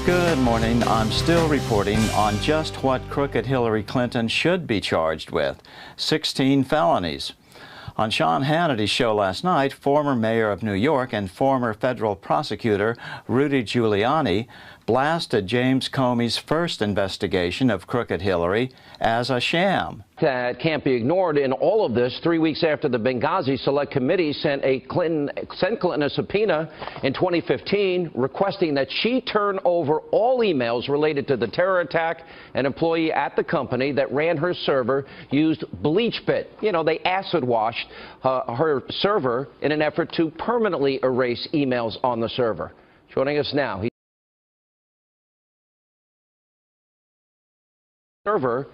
Good morning. I'm still reporting on just what crooked Hillary Clinton should be charged with: 16 felonies. On Sean Hannity's show last night, former mayor of New York and former federal prosecutor Rudy Giuliani blasted James Comey's first investigation of crooked Hillary as a sham. That can't be ignored. In all of this, 3 weeks after the Benghazi Select Committee sent Clinton a subpoena in 2015 requesting that she turn over all emails related to the terror attack, an employee at the company that ran her server used bleach bit. You know, they acid washed her server in an effort to permanently erase emails on the server. Joining us now,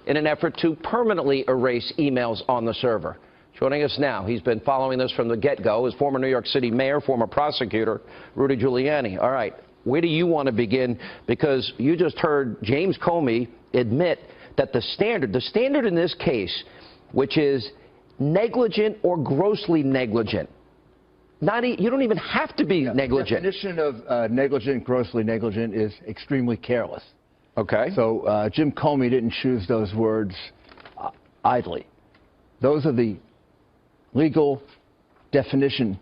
in an effort to permanently erase emails on the server. Joining us now, he's been following this from the get-go, is former New York City mayor, former prosecutor, Rudy Giuliani. All right, where do you want to begin? Because you just heard James Comey admit that the standard in this case, which is negligent or grossly negligent, you don't even have to be negligent. The definition of negligent, grossly negligent is extremely careless. Okay. So Jim Comey didn't choose those words idly. Those are the legal definition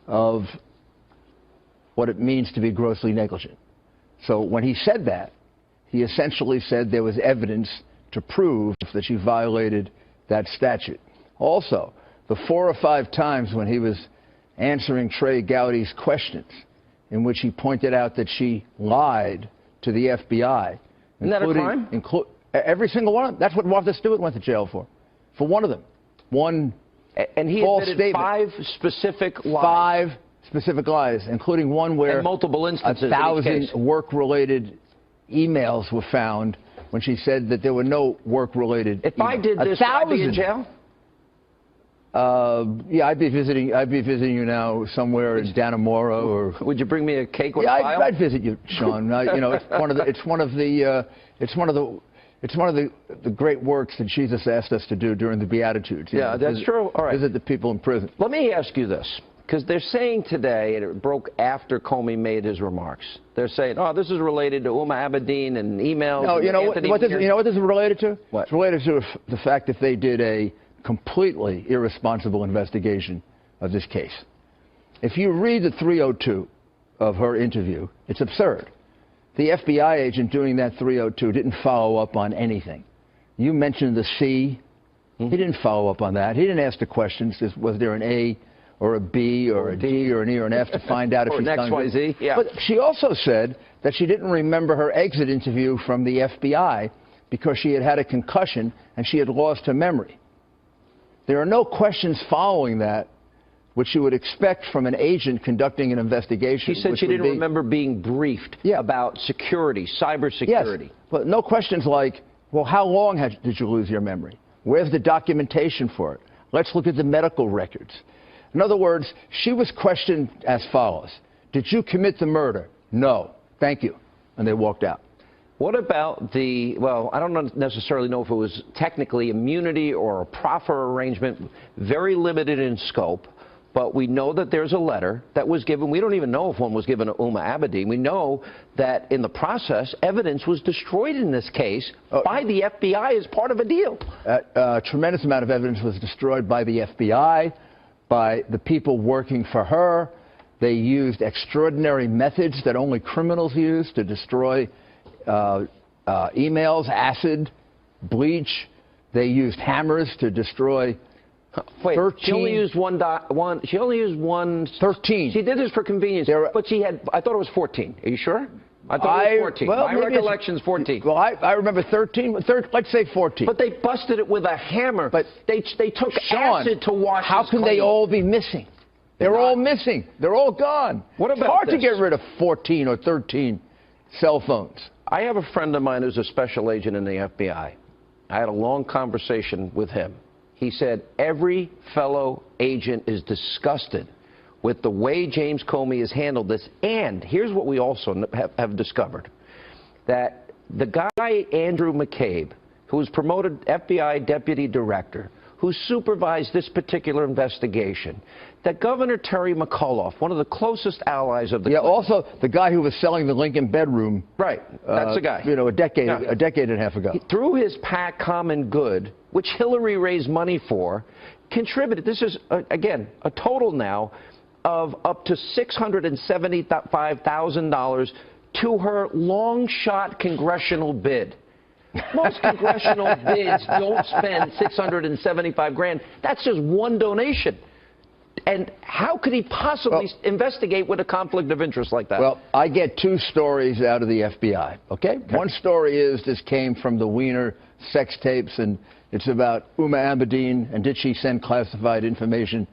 of what it means to be grossly negligent. So when he said that, he essentially said there was evidence to prove that she violated that statute. Also, the 4 or 5 times when he was answering Trey Gowdy's questions in which he pointed out that she lied to the FBI. Isn't that a crime? Every single one of them. That's what Martha Stewart went to jail for one of them. And he false admitted statement. 5 specific lies. 5 specific lies, including one where and multiple instances 1,000 work-related emails were found when she said that there were no work-related If emails. I did this, would I be in jail? Yeah, I'd be visiting you now somewhere in Dannemora, or would you bring me a cake with yeah, a file? I'd visit you, Sean. You know, it's one of the great works that Jesus asked us to do during the Beatitudes. Yeah, that's true. All right. Visit the people in prison. Let me ask you this, because they're saying today, and it broke after Comey made his remarks. They're saying, oh, this is related to Abedin and emails. No, you know what this is related to? What? It's related to the fact that they did a completely irresponsible investigation of this case. If you read the 302 of her interview, it's absurd. The FBI agent doing that 302 didn't follow up on anything. You mentioned the C. He didn't follow up on that. He didn't ask the questions. Was there an A or a B or a D or an E or an F to find out if she's done Or an XYZ? Yeah. But she also said that she didn't remember her exit interview from the FBI because she had had a concussion and she had lost her memory. There are no questions following that which you would expect from an agent conducting an investigation. She said she didn't remember being briefed about security, cybersecurity. Yes, but no questions like, well, how long did you lose your memory? Where's the documentation for it? Let's look at the medical records. In other words, she was questioned as follows. Did you commit the murder? No. Thank you. And they walked out. What about well, I don't necessarily know if it was technically immunity or a proffer arrangement, very limited in scope, but we know that there's a letter that was given. We don't even know if one was given to Abedin. We know that in the process, evidence was destroyed in this case by the FBI as part of a deal. A tremendous amount of evidence was destroyed by the FBI, by the people working for her. They used extraordinary methods that only criminals use to destroy emails, acid, bleach. They used hammers to destroy 13. She only used she only used one. 13. She did this for convenience, but she had, I thought it was 14. Are you sure? I thought it was 14. Well, my recollection's 14. Well, I remember 13. Let's say 14. But they busted it with a hammer. But they took Sean, acid to wash how can they all be missing? They're all missing. They're all gone. What about It's hard this? to get rid of 14 or 13 cell phones. I have a friend of mine who's a special agent in the FBI. I had a long conversation with him. He said every fellow agent is disgusted with the way James Comey has handled this. And here's what we also have discovered, that the guy, Andrew McCabe, who was promoted FBI deputy director, who supervised this particular investigation, that Governor Terry McAuliffe, one of the closest allies of the Clintons, also the guy who was selling the Lincoln bedroom. Right, that's the guy. A decade and a half ago. Through his PAC Common Good, which Hillary raised money for, contributed, this is, again, a total now of up to $675,000 to her long-shot congressional bid. Most congressional bids don't spend $675,000. That's just one donation. And how could he possibly investigate with a conflict of interest like that? Well, I get two stories out of the FBI, okay? One story is this came from the Weiner sex tapes, and it's about Uma Abedin, and did she send classified information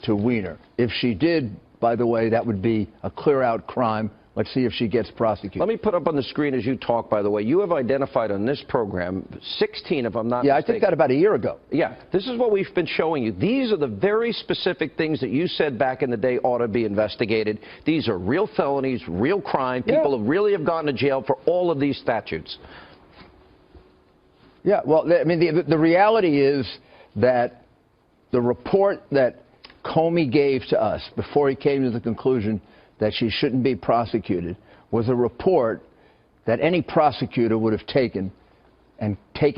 to Weiner? If she did, by the way, that would be a clear-out crime. Let's see if she gets prosecuted. Let me put up on the screen as you talk, by the way. You have identified on this program 16, if I'm not mistaken. Yeah, I think that about a year ago. Yeah, this is what we've been showing you. These are the very specific things that you said back in the day ought to be investigated. These are real felonies, real crime. People who really have gone to jail for all of these statutes. Yeah, well, I mean, the reality is that the report that Comey gave to us before he came to the conclusion that she shouldn't be prosecuted was a report that any prosecutor would have taken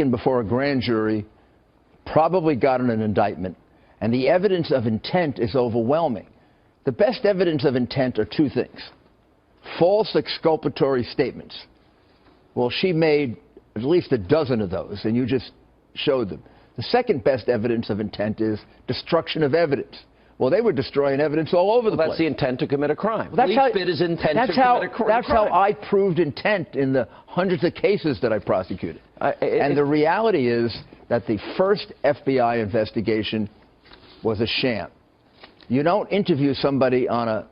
before a grand jury, probably gotten an indictment, and the evidence of intent is overwhelming. The best evidence of intent are two things: false exculpatory statements. Well, she made at least a dozen of those, and you just showed them. The second best evidence of intent is destruction of evidence. Well, they were destroying evidence all over the place. That's the intent to commit a crime. Well, that's how I crime. proved intent in the hundreds of cases that I prosecuted. And the reality is that the first FBI investigation was a sham. You don't interview somebody on a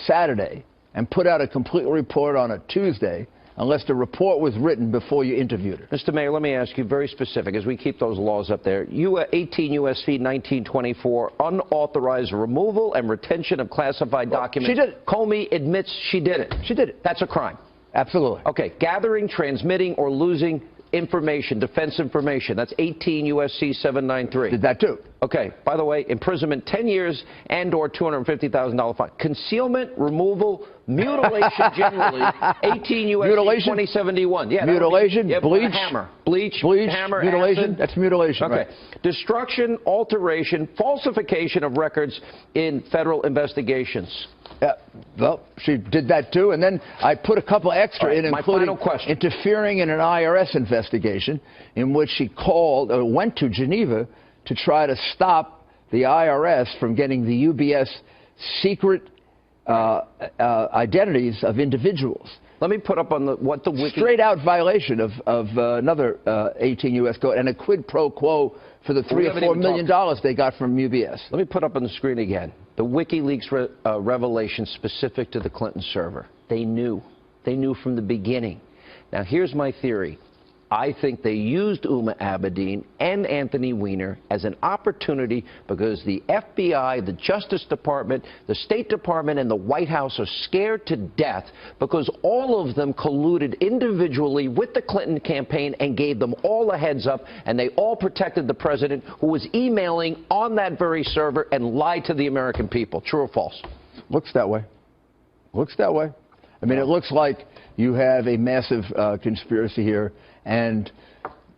Saturday and put out a complete report on a Tuesday unless the report was written before you interviewed her. Mr. Mayor, let me ask you very specific, as we keep those laws up there. 18 U.S.C. 1924, unauthorized removal and retention of classified documents. She did it. Comey admits she did it. She did it. That's a crime. Absolutely. Okay, gathering, transmitting, or losing information, defense information. That's 18 U.S.C. 793. Did that too. Okay, by the way, imprisonment 10 years and or $250,000 fine. Concealment, removal, mutilation generally, 18 U.S.C. 2071. Yeah, mutilation, bleach, hammer. Bleach, hammer, mutilation, acid. That's mutilation. Okay. Right. Destruction, alteration, falsification of records in federal investigations. Yeah, well, she did that too, and then I put a couple extra in, including interfering in an IRS investigation in which she went to Geneva to try to stop the IRS from getting the UBS secret identities of individuals. Let me put up on what the wiki... Straight-out violation of another 18 U.S. code and a quid pro quo for the $3 or $4 million they got from UBS. Let me put up on the screen again the WikiLeaks revelation specific to the Clinton server. They knew. They knew from the beginning. Now, here's my theory. I think they used Uma Abedin and Anthony Weiner as an opportunity because the FBI, the Justice Department, the State Department, and the White House are scared to death because all of them colluded individually with the Clinton campaign and gave them all a heads up, and they all protected the president who was emailing on that very server and lied to the American people. True or false? Looks that way. Looks that way. I mean, it looks like you have a massive conspiracy here. And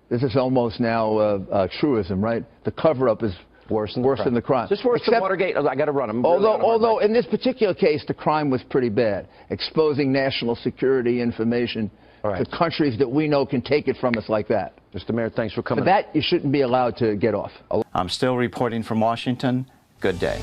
this is almost now a truism, right? The cover-up is worse than the crime. Just worse than Watergate. I got to run them. Although in this particular case, the crime was pretty bad, exposing national security information to countries that we know can take it from us like that. Mr. Mayor, thanks for coming. For that, you shouldn't be allowed to get off. I'm still reporting from Washington. Good day.